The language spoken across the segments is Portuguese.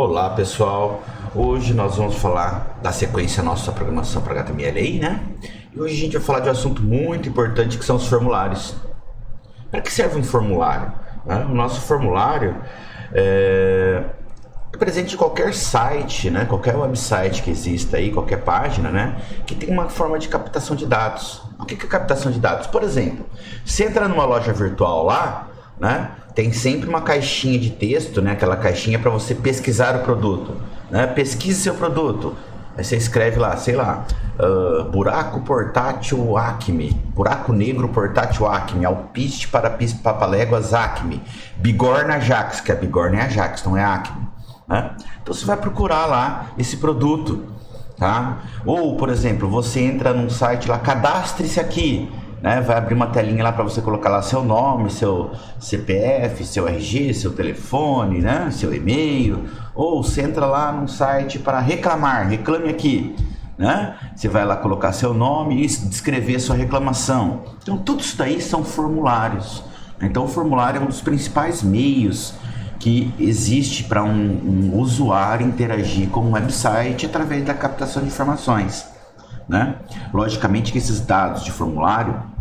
Olá pessoal, hoje nós vamos falar da sequência nossa programação para HTML aí, né? E hoje a gente vai falar de um assunto muito importante que são os formulários. Para que serve um formulário? O nosso formulário é presente em qualquer site, né? Qualquer website que exista aí, qualquer página, né? Que tem uma forma de captação de dados. O que é captação de dados? Por exemplo, você entra numa loja virtual lá, né? Tem sempre uma caixinha de texto, né? Aquela caixinha para você pesquisar o produto, né? Pesquise seu produto. Aí você escreve lá, sei lá, buraco portátil Acme, buraco negro portátil Acme, alpiste para papaléguas Acme, bigorna Ajax, que a bigorna é Ajax, não é Acme, né? Então você vai procurar lá esse produto, tá? Ou, por exemplo, você entra num site lá, cadastre-se aqui, né? Vai abrir uma telinha lá para você colocar lá seu nome, seu CPF, seu RG, seu telefone, né? Seu e-mail. Ou você entra lá num site para reclamar, reclame aqui, né? Você vai lá colocar seu nome e descrever sua reclamação. Então tudo isso daí são formulários. Então o formulário é um dos principais meios que existe para um usuário interagir com um website através da captação de informações, né? Logicamente que esses dados de formulário,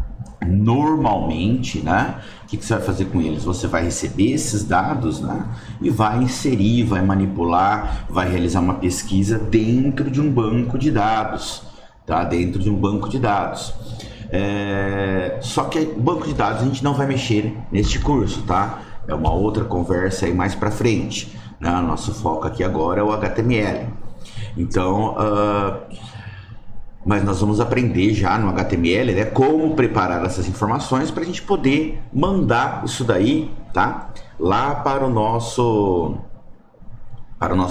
normalmente, né, o que você vai fazer com eles? Você vai receber esses dados, né, e vai inserir, vai manipular, vai realizar uma pesquisa dentro de um banco de dados, tá? Dentro de um banco de dados. Só que o banco de dados a gente não vai mexer neste curso, tá? É uma outra conversa aí mais para frente, né? Nosso foco aqui agora é o HTML. Então, mas nós vamos aprender já no HTML, né, como preparar essas informações para a gente poder mandar isso daí, tá, lá para o nosso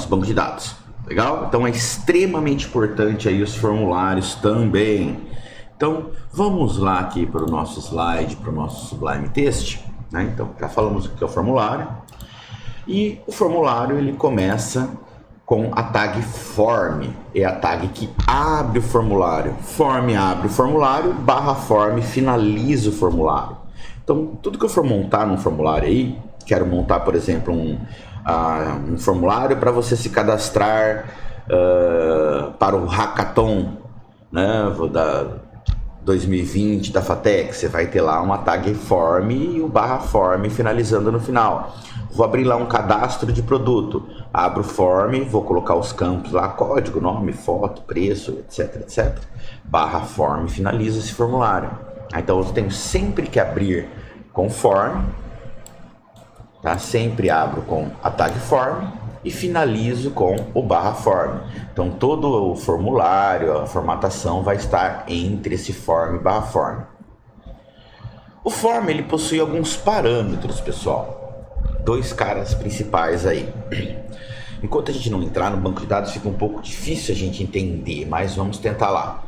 banco de dados. Legal? Então é extremamente importante aí os formulários também. Então vamos lá aqui para o nosso slide, para o nosso Sublime Text, né? Então já falamos o que é o formulário. E o formulário ele começa com a tag form, é a tag que abre o formulário. Form abre o formulário, barra form finaliza o formulário. Então, tudo que eu for montar num formulário aí, quero montar, por exemplo, um formulário para você se cadastrar para o Hackathon, né, da 2020 da FATEC. Você vai ter lá uma tag form e o barra form finalizando no final. Vou abrir lá um cadastro de produto, abro o form, vou colocar os campos lá, código, nome, foto, preço, etc, etc. Barra form, finaliza esse formulário. Então eu tenho sempre que abrir com form, tá? Sempre abro com a tag form e finalizo com o barra form. Então todo o formulário, a formatação vai estar entre esse form e barra form. O form ele possui alguns parâmetros, pessoal. Dois caras principais aí. Enquanto a gente não entrar no banco de dados, fica um pouco difícil a gente entender, mas vamos tentar lá.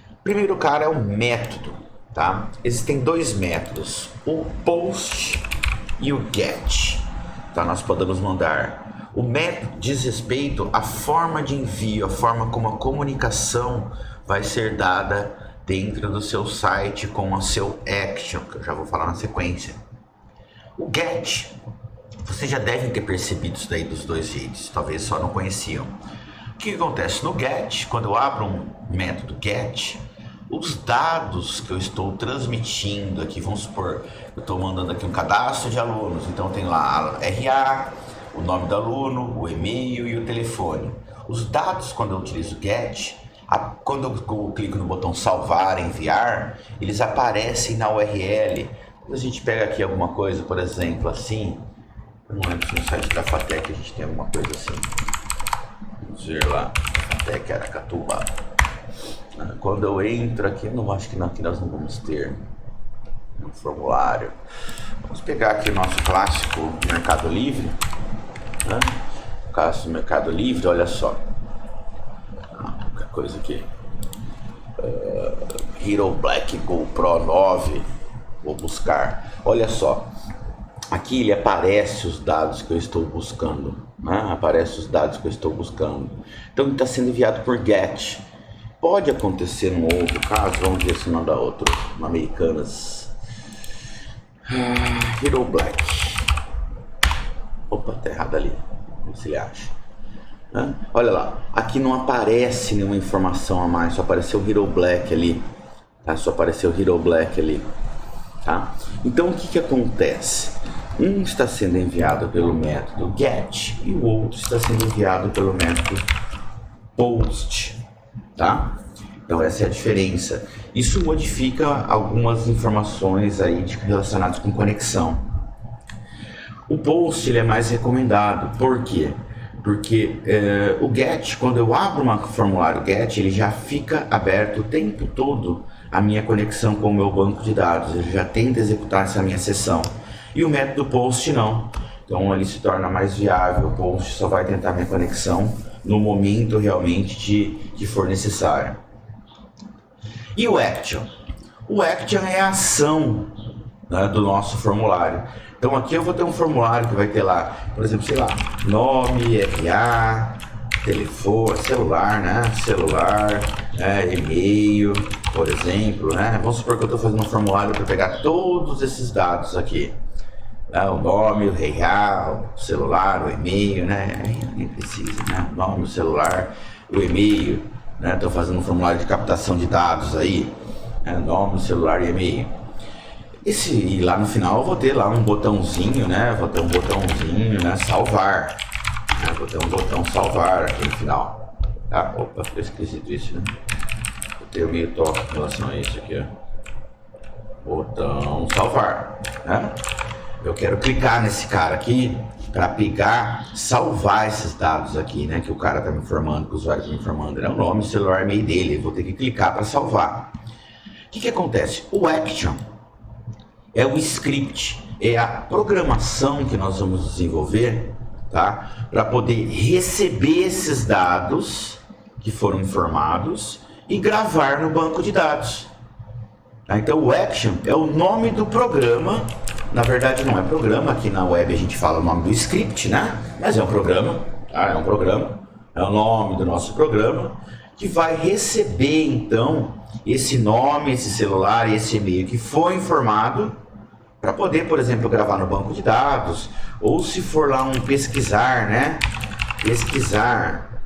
O primeiro cara é o método, tá? Existem dois métodos, o post e o get, tá? Nós podemos mandar. O método diz respeito à forma de envio, a forma como a comunicação vai ser dada dentro do seu site com o seu action, que eu já vou falar na sequência. O get, vocês já devem ter percebido isso daí dos dois jeitos, talvez só não conheciam. O que acontece no get? Quando eu abro um método get, os dados que eu estou transmitindo aqui, vamos supor, eu estou mandando aqui um cadastro de alunos, então tem lá a RA, o nome do aluno, o e-mail e o telefone. Os dados, quando eu utilizo get, quando eu clico no botão salvar, enviar, eles aparecem na URL. Quando a gente pega aqui alguma coisa, por exemplo, assim, eu não lembro se no site da FATEC a gente tem alguma coisa assim. Vamos ver lá, FATEC Aracatuba. Quando eu entro aqui, eu não acho que aqui nós não vamos ter um formulário. Vamos pegar aqui o nosso clássico Mercado Livre, né? O clássico Mercado Livre, olha só. Qualquer coisa aqui. Hero Black GoPro 9. Vou buscar. Olha só. Aqui ele aparece os dados que eu estou buscando, né? Aparece os dados que eu estou buscando. Então ele está sendo enviado por GET. Pode acontecer num outro caso, vamos ver se não dá outro. Uma Americanas. Hero Black. Opa, tá errado ali. Vamos ver se ele acha. né? Olha lá, aqui não aparece nenhuma informação a mais, só apareceu o Hero Black ali, tá? Só apareceu o Hero Black ali, tá? Então o que que acontece? Um está sendo enviado pelo método GET e o outro está sendo enviado pelo método POST, tá? Então essa é a diferença. Isso modifica algumas informações aí relacionadas com conexão. O POST ele é mais recomendado, por quê? Porque o GET, quando eu abro um formulário GET, ele já fica aberto o tempo todo a minha conexão com o meu banco de dados, ele já tenta executar essa minha sessão. E o método POST não, então ele se torna mais viável. O POST só vai tentar minha conexão no momento realmente que for necessário. E o Action? O Action é a ação, né, do nosso formulário. Então aqui eu vou ter um formulário que vai ter lá, por exemplo, sei lá, nome, RA, telefone, celular, né? Celular, e-mail, por exemplo, né? Vamos supor que eu estou fazendo um formulário para pegar todos esses dados aqui. O nome, o RA, o celular, o e-mail, né? Nem precisa, né? O nome, o celular, o e-mail, né? Estou fazendo um formulário de captação de dados aí, né? Nome, celular e e-mail. E lá no final eu vou ter lá um botãozinho, né? Vou ter um botãozinho, né? Salvar. Né? Vou ter um botão salvar aqui no final. Tá? Opa, ficou esquisito isso, né? Eu tenho meio toque em relação a isso aqui, ó. Botão salvar, né? Eu quero clicar nesse cara aqui para pegar, salvar esses dados aqui, né? Que o cara tá me informando, que o usuário tá me informando, né? O nome, o celular, e-mail dele. Eu vou ter que clicar para salvar. O que acontece? O Action é o script, é a programação que nós vamos desenvolver, tá? Para poder receber esses dados que foram informados e gravar no banco de dados. Tá? Então o Action é o nome do programa. Na verdade não é programa, aqui na web a gente fala o nome do script, né? Mas é um programa, tá? É um programa, é o nome do nosso programa, que vai receber então esse nome, esse celular e esse e-mail que foi informado para poder, por exemplo, gravar no banco de dados, ou se for lá um pesquisar, né? Pesquisar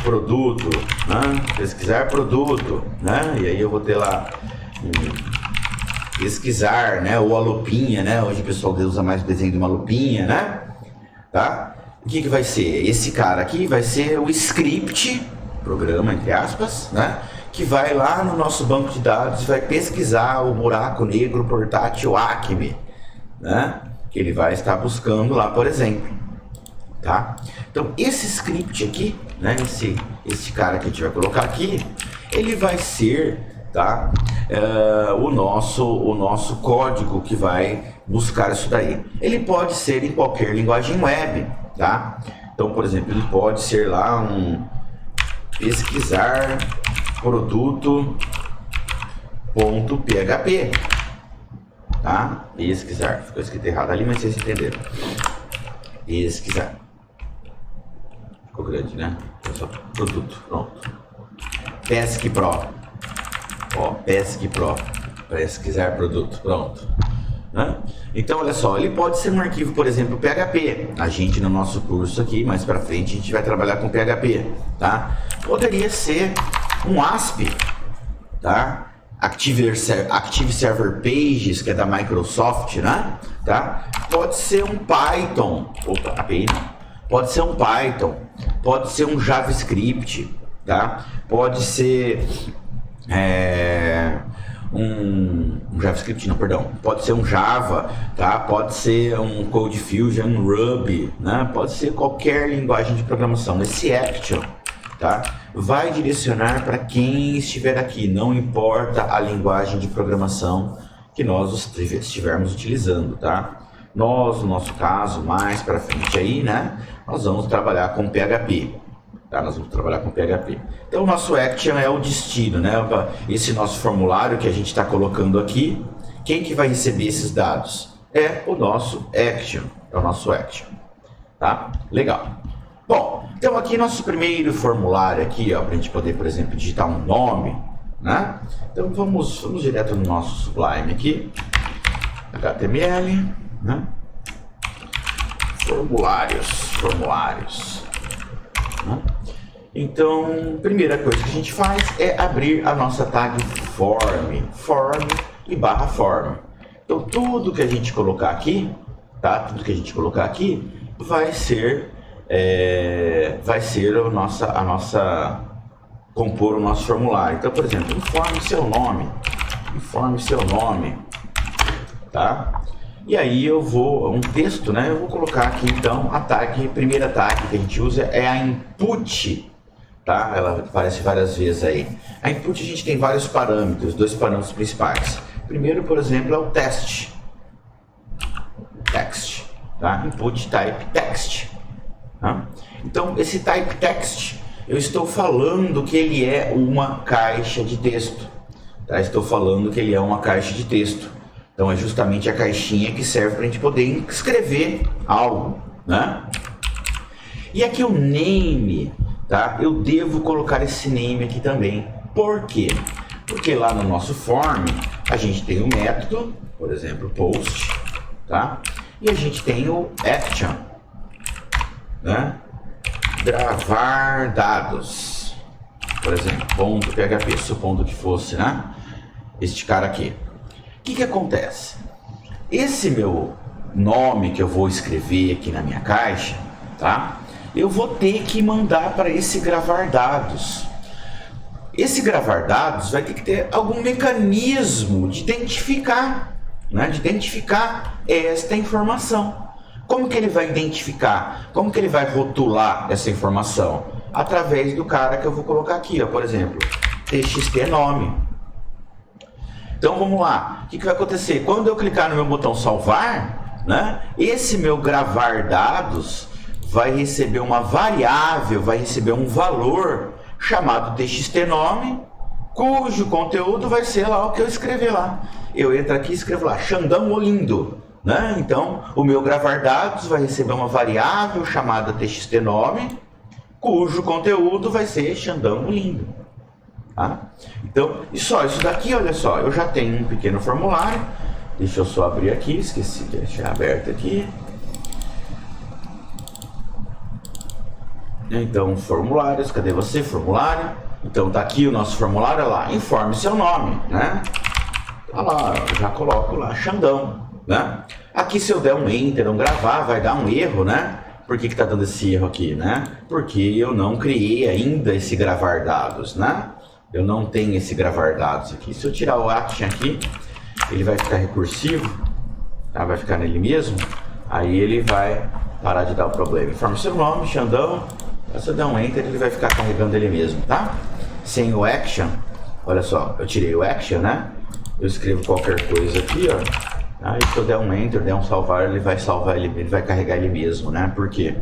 produto, né? Pesquisar produto, né? E aí eu vou ter lá pesquisar, né? Ou a lupinha, né? Hoje o pessoal usa mais o desenho de uma lupinha, né? Tá? O que vai ser? Esse cara aqui vai ser o script, programa entre aspas, né? Que vai lá no nosso banco de dados e vai pesquisar o buraco negro portátil Acme, né? Que ele vai estar buscando lá, por exemplo, tá? Então esse script aqui, né? Esse cara que a gente vai colocar aqui, ele vai ser, tá? O nosso código que vai buscar isso daí. Ele pode ser em qualquer linguagem web, tá? Então, por exemplo, ele pode ser lá um pesquisar produto.php, tá? Pesquisar, ficou escrito errado ali, mas vocês entenderam. Pesquisar. Ficou grande, né? Só produto, pronto. Pesc Pro. Ó, Pesc Pro. Pesquisar produto, pronto. Né? Então, olha só, ele pode ser um arquivo, por exemplo, PHP. A gente, no nosso curso aqui, mais pra frente, a gente vai trabalhar com PHP, tá? Poderia ser um ASP, tá? Active Server Pages, que é da Microsoft, né? Tá? Pode ser um Python, opa, API não. Pode ser um Python, pode ser um JavaScript, tá? Pode ser um JavaScript, não, perdão. Pode ser um Java, tá? Pode ser um Code Fusion, um Ruby, né? Pode ser qualquer linguagem de programação. Esse Action, tá? Vai direcionar para quem estiver aqui, não importa a linguagem de programação que nós estivermos utilizando, tá? Nós, no nosso caso, mais para frente aí, né? Nós vamos trabalhar com PHP, tá? Nós vamos trabalhar com PHP. Então, o nosso Action é o destino, né? Esse nosso formulário que a gente está colocando aqui, quem que vai receber esses dados? É o nosso Action, é o nosso Action, tá? Legal. Bom, então aqui nosso primeiro formulário aqui, ó, para a gente poder, por exemplo, digitar um nome, né? Então vamos direto no nosso Sublime aqui, HTML, né? Formulários, né? Então, primeira coisa que a gente faz é abrir a nossa tag form e barra form. Então, tudo que a gente colocar aqui, tá? Tudo que a gente colocar aqui vai ser compor o nosso formulário. Então, por exemplo, informe seu nome, tá? E aí eu vou, um texto, né? Eu vou colocar aqui então a primeira tag que a gente usa é a input, tá? Ela aparece várias vezes aí. A input a gente tem vários parâmetros, dois parâmetros principais. Primeiro, por exemplo, é o text, tá? Input type text, tá? Então, esse type text, eu estou falando que ele é uma caixa de texto, tá? Estou falando que ele é uma caixa de texto. Então, é justamente a caixinha que serve para a gente poder escrever algo, né? E aqui o name, tá? Eu devo colocar esse name aqui também. Por quê? Porque lá no nosso form, a gente tem o método, por exemplo, post, tá? E a gente tem o action, né? Gravar dados, por exemplo, ponto .php, supondo que fosse, né? Este cara aqui. O que acontece? Esse meu nome que eu vou escrever aqui na minha caixa, tá? Eu vou ter que mandar para esse gravar dados. Esse gravar dados vai ter que ter algum mecanismo de identificar, né? De identificar esta informação. Como que ele vai identificar? Como que ele vai rotular essa informação? Através do cara que eu vou colocar aqui, ó, por exemplo, txt nome. Então vamos lá, o que vai acontecer? Quando eu clicar no meu botão salvar, né, esse meu gravar dados vai receber uma variável, vai receber um valor chamado txt_nome, cujo conteúdo vai ser lá o que eu escrever lá. Eu entro aqui e escrevo lá, Xandão Olindo, né? Então o meu gravar dados vai receber uma variável chamada txt_nome, cujo conteúdo vai ser Xandão Olindo. Tá? Então, isso daqui, olha só, eu já tenho um pequeno formulário. Deixa eu só abrir aqui, esqueci de deixar aberto aqui. Então, formulários, cadê você? Formulário. Então, tá aqui o nosso formulário, olha lá, informe seu nome, né? Olha lá, eu já coloco lá, Xandão, né? Aqui, se eu der um enter, um gravar, vai dar um erro, né? Por que tá dando esse erro aqui, né? Porque eu não criei ainda esse gravar dados, né? Eu não tenho esse gravar dados aqui. Se eu tirar o action aqui, ele vai ficar recursivo, tá? Vai ficar nele mesmo. Aí ele vai parar de dar o problema. Informe seu nome, Xandão. Se eu der um enter, ele vai ficar carregando ele mesmo, tá? Sem o action, olha só, eu tirei o action, né? Eu escrevo qualquer coisa aqui, ó. Aí se eu der um enter, der um salvar, ele vai carregar ele mesmo, né? Por quê?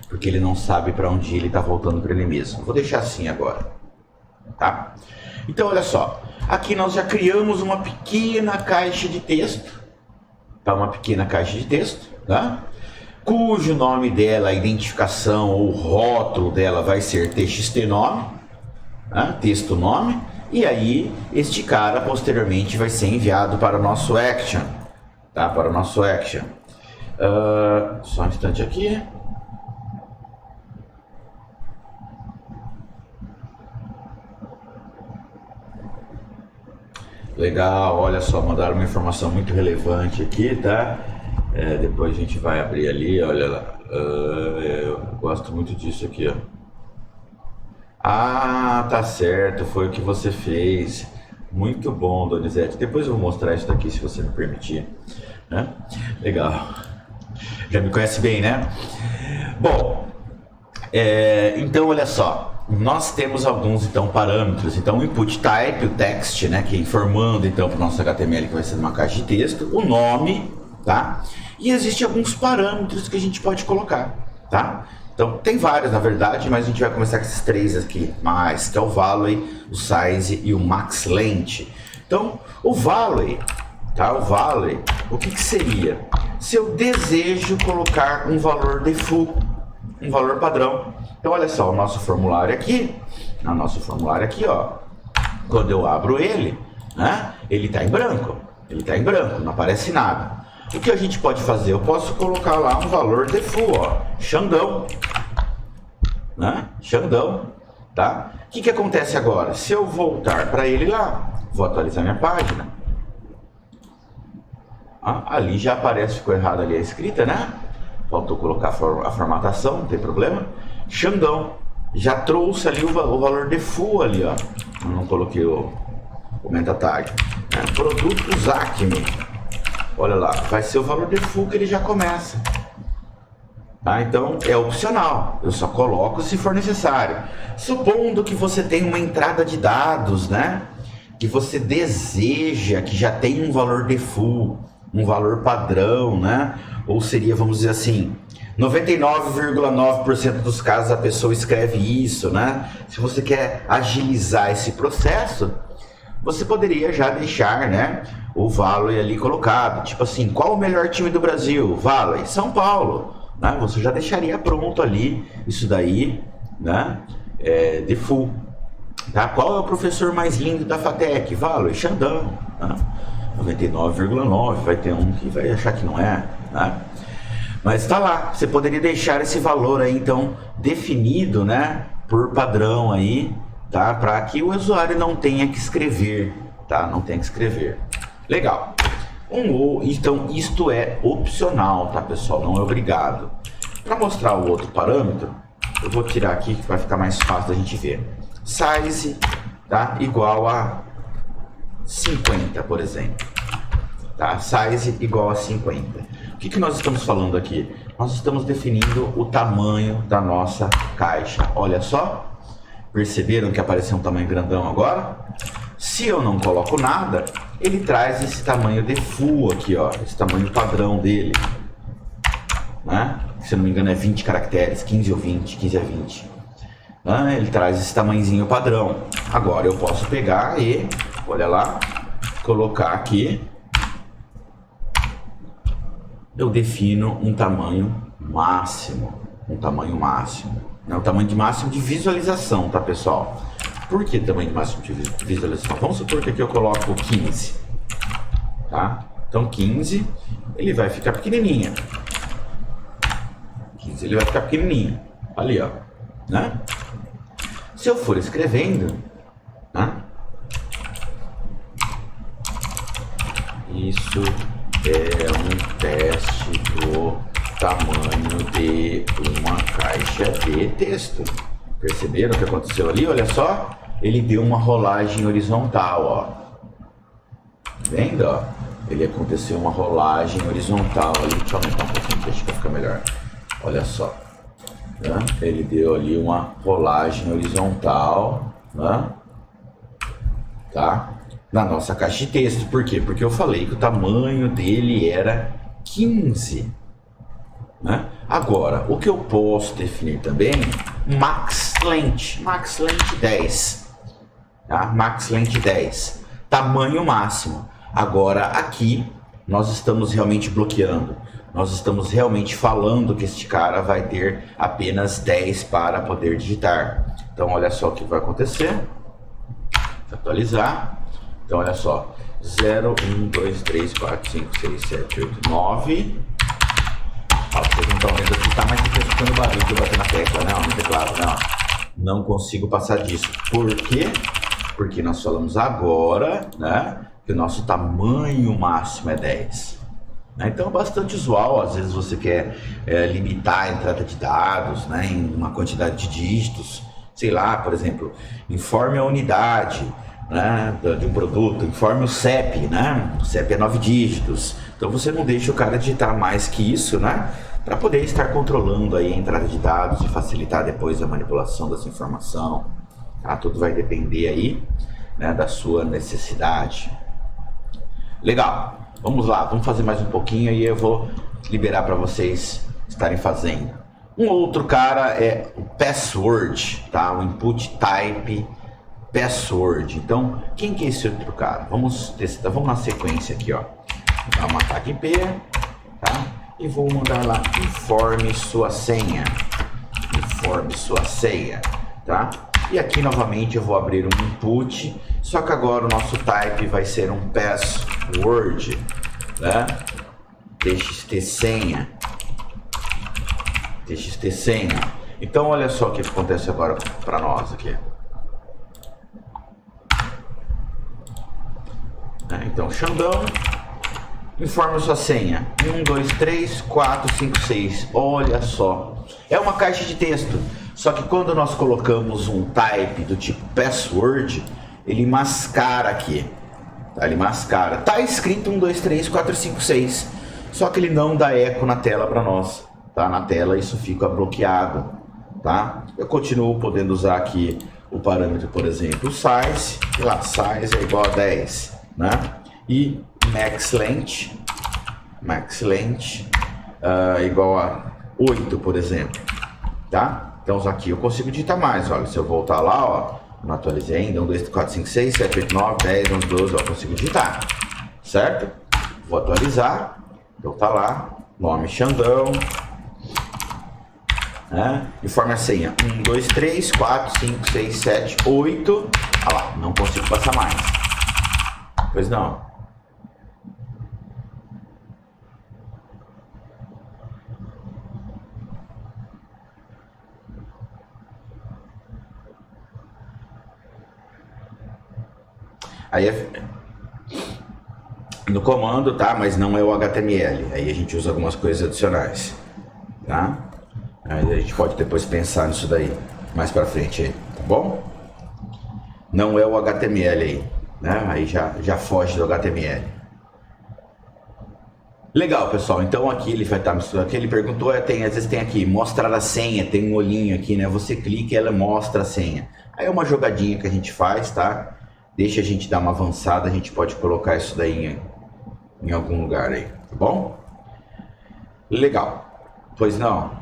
Porque ele não sabe para onde ele está voltando para ele mesmo. Vou deixar assim agora. Tá? Então, olha só, aqui nós já criamos uma pequena caixa de texto, tá? Uma pequena caixa de texto, tá? Cujo nome dela, a identificação ou rótulo dela vai ser txt_nome, tá? Texto nome, e aí este cara posteriormente vai ser enviado para o nosso action, tá? Para o nosso action. Só um instante aqui. Legal, olha só, mandaram uma informação muito relevante aqui, tá? Depois a gente vai abrir ali, olha lá. Eu gosto muito disso aqui, ó. Ah, tá certo, foi o que você fez. Muito bom, Donizete. Depois eu vou mostrar isso daqui, se você me permitir, né? Legal. Já me conhece bem, né? Bom, então olha só. Nós temos alguns então parâmetros. Então o input type, o text, né, que é informando então para o nosso HTML que vai ser uma caixa de texto, o nome, tá? E existem alguns parâmetros que a gente pode colocar, tá? Então tem vários na verdade, mas a gente vai começar com esses três aqui, mais que é o value, o size e o max length. Então o value, tá? O value, o que seria? Se eu desejo colocar um valor default, um valor padrão. Então olha só, o nosso formulário aqui, ó, quando eu abro ele, né, ele está em branco, não aparece nada. O que a gente pode fazer? Eu posso colocar lá um valor default, ó, Xandão, né, Xandão, tá? O que acontece agora? Se eu voltar para ele lá, vou atualizar minha página. Ali já aparece, ficou errado ali a escrita, né? Faltou colocar a formatação, não tem problema. Xandão, já trouxe ali o valor default ali, ó. Eu não coloquei o meta tag. Produtos Acme. Olha lá, vai ser o valor default que ele já começa. Tá? Então é opcional, eu só coloco se for necessário. Supondo que você tem uma entrada de dados, né? Que você deseja que já tenha um valor default, um valor padrão, né? Ou seria, vamos dizer assim, 99,9% dos casos a pessoa escreve isso, né? Se você quer agilizar esse processo, você poderia já deixar, né, o Valoe ali colocado. Tipo assim, qual o melhor time do Brasil? Valoe, São Paulo. Né? Você já deixaria pronto ali isso daí, né? Default. Tá? Qual é o professor mais lindo da FATEC? Valoe, Xandão. Né? 99,9%. Vai ter um que vai achar que não é. Né? Mas está lá. Você poderia deixar esse valor aí, então, definido, né? Por padrão aí, tá? Para que o usuário não tenha que escrever, tá? Não tenha que escrever. Legal. Então, isto é opcional, tá, pessoal? Não é obrigado. Para mostrar o outro parâmetro, eu vou tirar aqui que vai ficar mais fácil da gente ver. Size, tá? Igual a 50, por exemplo. Tá? Size igual a 50. O que nós estamos falando aqui? Nós estamos definindo o tamanho da nossa caixa. Olha só. Perceberam que apareceu um tamanho grandão agora? Se eu não coloco nada, ele traz esse tamanho default aqui, ó, esse tamanho padrão dele, né? Se eu não me engano é 20 caracteres, 15 ou 20, 15 a 20. Né? Ele traz esse tamanhozinho padrão. Agora eu posso pegar e, olha lá, colocar aqui, eu defino um tamanho máximo, um tamanho máximo. É o tamanho de máximo de visualização, tá, pessoal? Por que tamanho máximo de visualização? Vamos supor que aqui eu coloco 15, tá? Então 15, ele vai ficar pequenininho. 15, ele vai ficar pequenininho. Ali, ó, né? Se eu for escrevendo, né? Isso é um teste do tamanho de uma caixa de texto. Perceberam o que aconteceu ali? Olha só, ele deu uma rolagem horizontal, ó. Vendo, ó? Ele aconteceu uma rolagem horizontal ali. Deixa eu aumentar um pouquinho, deixa que ficar melhor. Olha só, né? Ele deu ali uma rolagem horizontal, né? Tá? Na nossa caixa de texto. Por quê? Porque eu falei que o tamanho dele era 15. Né? Agora, o que eu posso definir também, max length 10, tá? Max length 10, tamanho máximo. Agora aqui nós estamos realmente bloqueando, nós estamos realmente falando que este cara vai ter apenas 10 para poder digitar. Então olha só o que vai acontecer. Vou atualizar. Então olha só, 0, 1, 2, 3, 4, 5, 6, 7, 8, 9. Vocês não estão vendo aqui, tá? Mas fica escutando o barulho que eu bater na tecla, né? No teclado, né? Não consigo passar disso. Por quê? Porque nós falamos agora, né? Que o nosso tamanho máximo é 10. Então é bastante usual, às vezes você quer limitar a entrada de dados, né? Em uma quantidade de dígitos. Sei lá, por exemplo, informe a unidade, né, de um produto, informe o CEP, né? O CEP é 9 dígitos. Então você não deixa o cara digitar mais que isso, né? Para poder estar controlando aí a entrada de dados e facilitar depois a manipulação dessa informação. Tá? Tudo vai depender aí, né, da sua necessidade. Legal. Vamos lá, vamos fazer mais um pouquinho e eu vou liberar para vocês estarem fazendo. Um outro cara é o password, tá? O input type password. Então, quem que é esse outro cara? Vamos testar, vamos na sequência aqui, ó. Vou dar uma tag P, tá? E vou mandar lá, informe sua senha. Informe sua senha, tá? E aqui novamente eu vou abrir um input, só que agora o nosso type vai ser um password, né? TXT senha. TXT senha. Então olha só o que acontece agora para nós aqui. Então, Xandão, informe sua senha. 1, 2, 3, 4, 5, 6. Olha só. É uma caixa de texto. Só que quando nós colocamos um type do tipo password, ele mascara aqui. Tá? Ele mascara. Tá escrito 1, 2, 3, 4, 5, 6. Só que ele não dá eco na tela para nós. Tá? Na tela isso fica bloqueado. Tá? Eu continuo podendo usar aqui o parâmetro, por exemplo, size. E lá, size é igual a 10. Né? E max length igual a 8, por exemplo. Tá? Então aqui eu consigo digitar mais, olha, se eu voltar lá, ó, não atualizei ainda, 1, 2, 3, 4, 5, 6, 7, 8, 9, 10, 11, 12, ó, consigo digitar, certo? Vou atualizar, então tá lá, nome Xandão, né? Informe a senha, 1, 2, 3, 4, 5, 6, 7, 8, olha lá, não consigo passar mais, pois não. Aí no comando, tá? Mas não é o HTML. Aí a gente usa algumas coisas adicionais, tá? Aí a gente pode depois pensar nisso daí mais pra frente aí, tá bom? Não é o HTML aí, né? Aí já foge do HTML. Legal, pessoal. Então aqui ele vai estar misturando. Aqui ele perguntou, às vezes tem aqui mostrar a senha, tem um olhinho aqui, né? Você clica e ela mostra a senha. Aí é uma jogadinha que a gente faz, tá? Deixa a gente dar uma avançada, a gente pode colocar isso daí em algum lugar aí, tá bom? Legal. Pois não?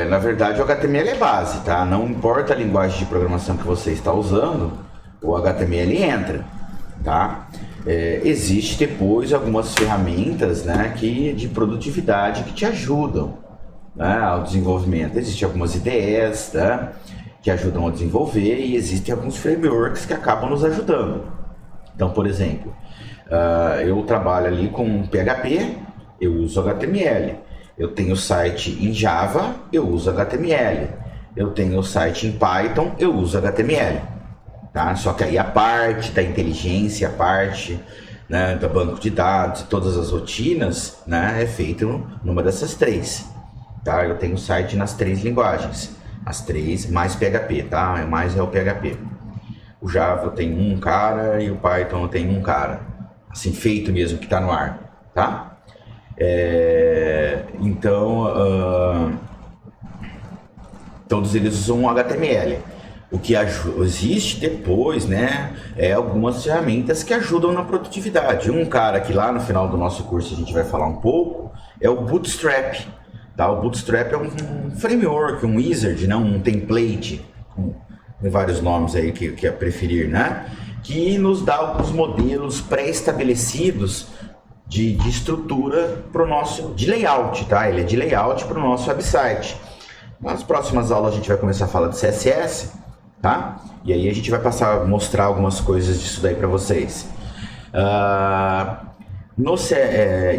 Na verdade o HTML é base, tá? Não importa a linguagem de programação que você está usando, o HTML entra, tá? Existe depois algumas ferramentas, né, de produtividade que te ajudam, né, ao desenvolvimento. Existem algumas ideias, tá, que ajudam a desenvolver e existem alguns frameworks que acabam nos ajudando. Então, por exemplo, eu trabalho ali com PHP, eu uso HTML. Eu tenho site em Java, eu uso HTML. Eu tenho site em Python, eu uso HTML. Tá? Só que aí a parte da inteligência, a parte, né, do banco de dados, todas as rotinas, né, é feito numa dessas três. Tá? Eu tenho site nas três linguagens, as três mais PHP, tá? Mais é o PHP. O Java eu tenho um cara e o Python eu tenho um cara, assim, feito mesmo, que está no ar, tá? Então, todos eles usam HTML. O que existe depois, né, é algumas ferramentas que ajudam na produtividade. Um cara que lá no final do nosso curso a gente vai falar um pouco é o Bootstrap. Tá? O Bootstrap é um framework, um wizard, né, um template, com vários nomes aí que é preferir, né, que nos dá alguns modelos pré-estabelecidos de estrutura para o nosso, de layout, tá? Ele é de layout para o nosso website. Nas próximas aulas a gente vai começar a falar de CSS, tá? E aí a gente vai passar a mostrar algumas coisas disso daí para vocês.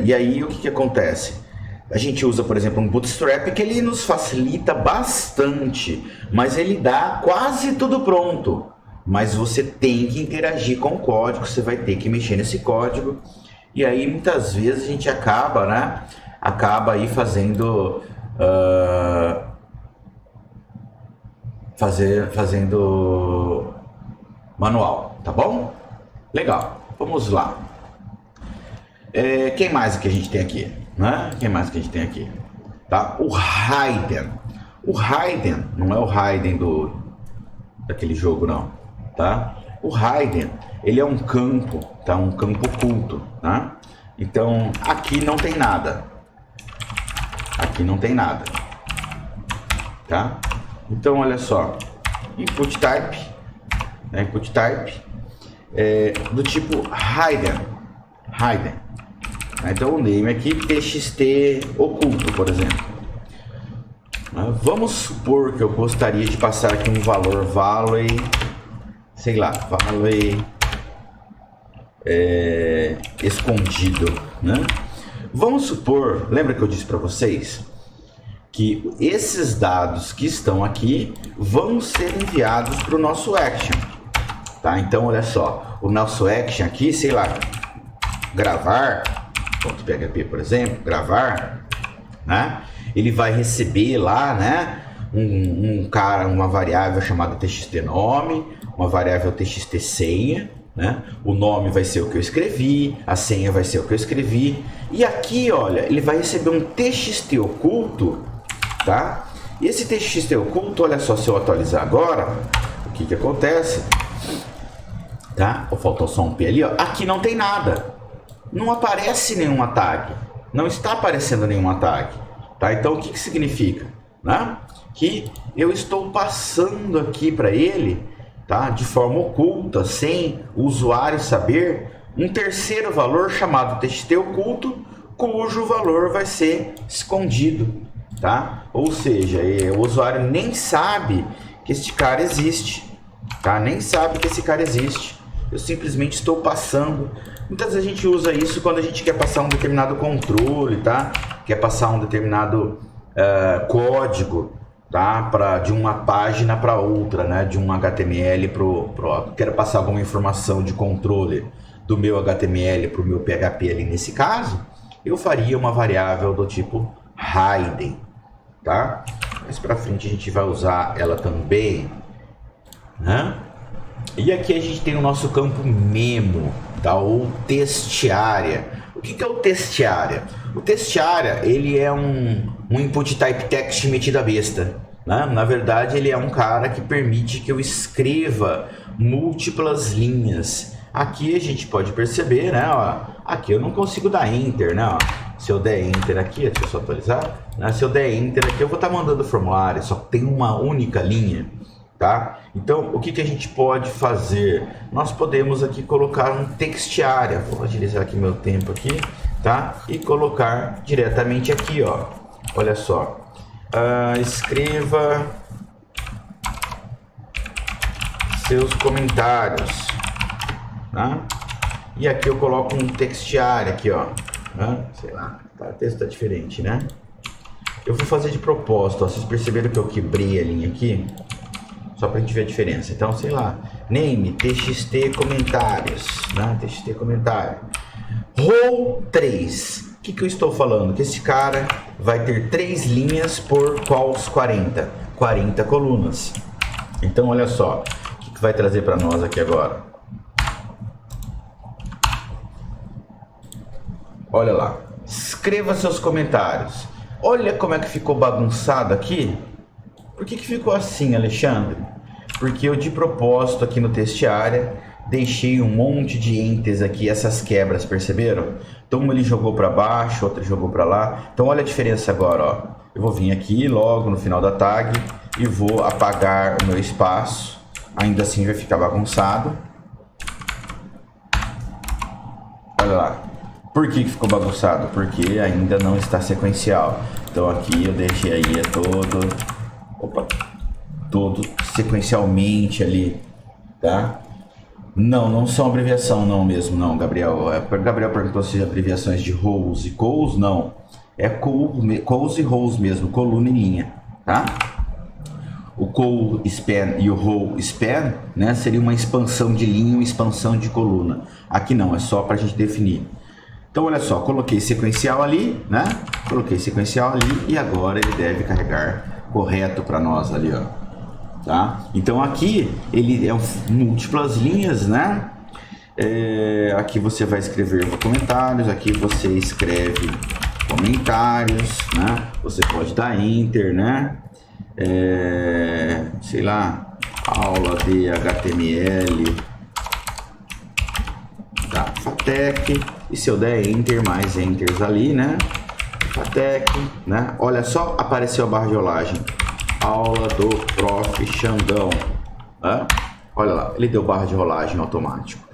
E aí o que acontece? A gente usa, por exemplo, um Bootstrap que ele nos facilita bastante, mas ele dá quase tudo pronto. Mas você tem que interagir com o código, você vai ter que mexer nesse código. E aí muitas vezes a gente acaba, né? Acaba aí fazendo manual, tá bom? Legal, vamos lá. Quem mais que a gente tem aqui? Né? Quem mais que a gente tem aqui? Tá? O Raiden. O Raiden não é o Raiden daquele jogo, não, tá? O Raiden, ele é um campo, tá? Um campo oculto, tá? Então, aqui não tem nada. Aqui não tem nada, tá? Então, olha só. Input type, né? Input type do tipo Raiden. Então, o name aqui, txt oculto, por exemplo. Vamos supor que eu gostaria de passar aqui um valor valley, sei lá, valley escondido, né? Vamos supor, lembra que eu disse para vocês que esses dados que estão aqui vão ser enviados para o nosso action, tá? Então, olha só, o nosso action aqui, sei lá, gravar, .php, por exemplo, gravar, né? Ele vai receber lá, né, uma variável chamada txt nome, uma variável txt senha, né? O nome vai ser o que eu escrevi, a senha vai ser o que eu escrevi, e aqui, olha, ele vai receber um txt oculto, tá? E esse txt oculto, olha só, se eu atualizar agora, o que acontece, tá? Faltou só um P ali, ó. Aqui não tem nada, não aparece nenhuma tag, não está aparecendo nenhuma tag, tá? Então o que significa, né? Que eu estou passando aqui para ele, tá? De forma oculta, sem o usuário saber, um terceiro valor chamado txt oculto, cujo valor vai ser escondido, tá? Ou seja, o usuário nem sabe que este cara existe, tá? Nem sabe que esse cara existe. Eu simplesmente estou passando. Muitas vezes a gente usa isso quando a gente quer passar um determinado controle, tá? Quer passar um determinado código, tá? De uma página para outra, né? De um HTML quero passar alguma informação de controle do meu HTML para o meu PHP ali. Nesse caso, eu faria uma variável do tipo hidden, tá? Mais para frente a gente vai usar ela também, né? E aqui a gente tem o nosso campo memo, tá? Ou test-area. O que é o test-area? O test-area, ele é um input type text metido à besta, né? Na verdade, ele é um cara que permite que eu escreva múltiplas linhas. Aqui a gente pode perceber, né? Ó, aqui eu não consigo dar enter, né? Ó, se eu der enter aqui, deixa eu só atualizar, né? Se eu der enter aqui, eu vou estar mandando o formulário, só tem uma única linha, tá? Então, o que a gente pode fazer? Nós podemos aqui colocar um text-area. Vou agilizar aqui meu tempo aqui, tá? E colocar diretamente aqui, ó. Olha só. Escreva seus comentários, tá? E aqui eu coloco um text-area aqui, ó. Sei lá, tá? O texto tá diferente, né? Eu vou fazer de propósito, ó. Vocês perceberam que eu quebrei a linha aqui? Só pra gente ver a diferença. Então, sei lá, name, txt comentários, né? Txt comentário. Row 3. O que eu estou falando? Que esse cara vai ter 3 linhas por calls 40. 40 colunas. Então, olha só. O que vai trazer para nós aqui agora? Olha lá. Escreva seus comentários. Olha como é que ficou bagunçado aqui. Por que ficou assim, Alexandre? Porque eu de propósito aqui no test-area deixei um monte de entes aqui, essas quebras, perceberam? Então uma ele jogou para baixo, outra jogou para lá. Então olha a diferença agora, ó. Eu vou vir aqui logo no final da tag e vou apagar o meu espaço. Ainda assim vai ficar bagunçado. Olha lá. Por que ficou bagunçado? Porque ainda não está sequencial. Então aqui eu deixei aí todo sequencialmente ali, tá? Não são abreviação não mesmo, não, Gabriel. Gabriel perguntou se abreviações de rows e calls, não. É calls e rows mesmo, coluna e linha, tá? O call span e o row span, né, seria uma expansão de linha e uma expansão de coluna. Aqui não, é só para a gente definir. Então, olha só, coloquei sequencial ali, né? Coloquei sequencial ali e agora ele deve carregar correto para nós ali, ó. Tá? Então aqui ele é múltiplas linhas, né? Aqui você vai escrever comentários, aqui você escreve comentários, né? Você pode dar enter, né? Sei lá, aula de HTML da FATEC. E se eu der enter, mais enters ali, né? FATEC, né? Olha só, apareceu a barra de rolagem. Aula do Prof. Xandão. Olha lá, ele deu barra de rolagem automático.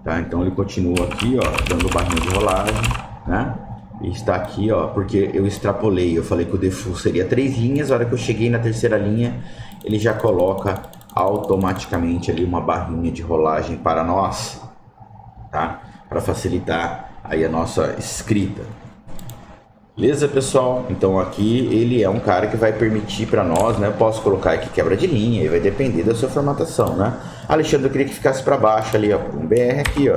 Tá? Então ele continua aqui, ó, dando barrinha de rolagem, né? E está aqui, ó, porque eu extrapolei. Eu falei que o default seria 3 linhas. A hora que eu cheguei na terceira linha, ele já coloca automaticamente ali uma barrinha de rolagem para nós, tá? Para facilitar aí a nossa escrita. Beleza, pessoal? Então aqui ele é um cara que vai permitir para nós, né? Eu posso colocar aqui quebra de linha e vai depender da sua formatação, né? Alexandre, eu queria que ficasse para baixo ali, ó, um BR aqui, ó.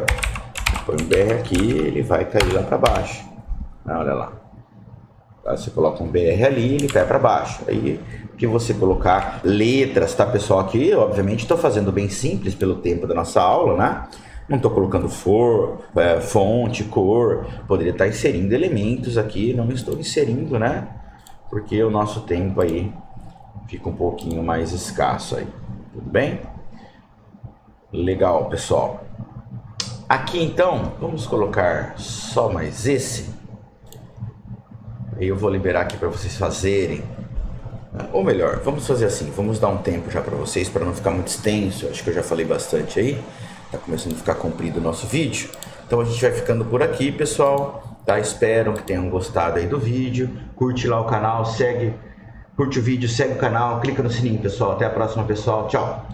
Põe um BR aqui, ele vai cair lá para baixo. Olha lá. Você coloca um BR ali, ele cai para baixo. Aí que você colocar letras, tá, pessoal? Aqui, obviamente, estou fazendo bem simples pelo tempo da nossa aula, né? Não estou colocando fonte, cor. Poderia estar inserindo elementos aqui, não estou inserindo, né? Porque o nosso tempo aí fica um pouquinho mais escasso aí. Tudo bem? Legal, pessoal. Aqui então, vamos colocar só mais esse. Aí eu vou liberar aqui para vocês fazerem. Ou melhor, vamos fazer assim, vamos dar um tempo já para vocês, para não ficar muito extenso. Acho que eu já falei bastante aí. Tá começando a ficar comprido o nosso vídeo. Então a gente vai ficando por aqui, pessoal. Tá? Espero que tenham gostado aí do vídeo. Curte lá o canal, curte o vídeo, segue o canal, clica no sininho, pessoal. Até a próxima, pessoal. Tchau!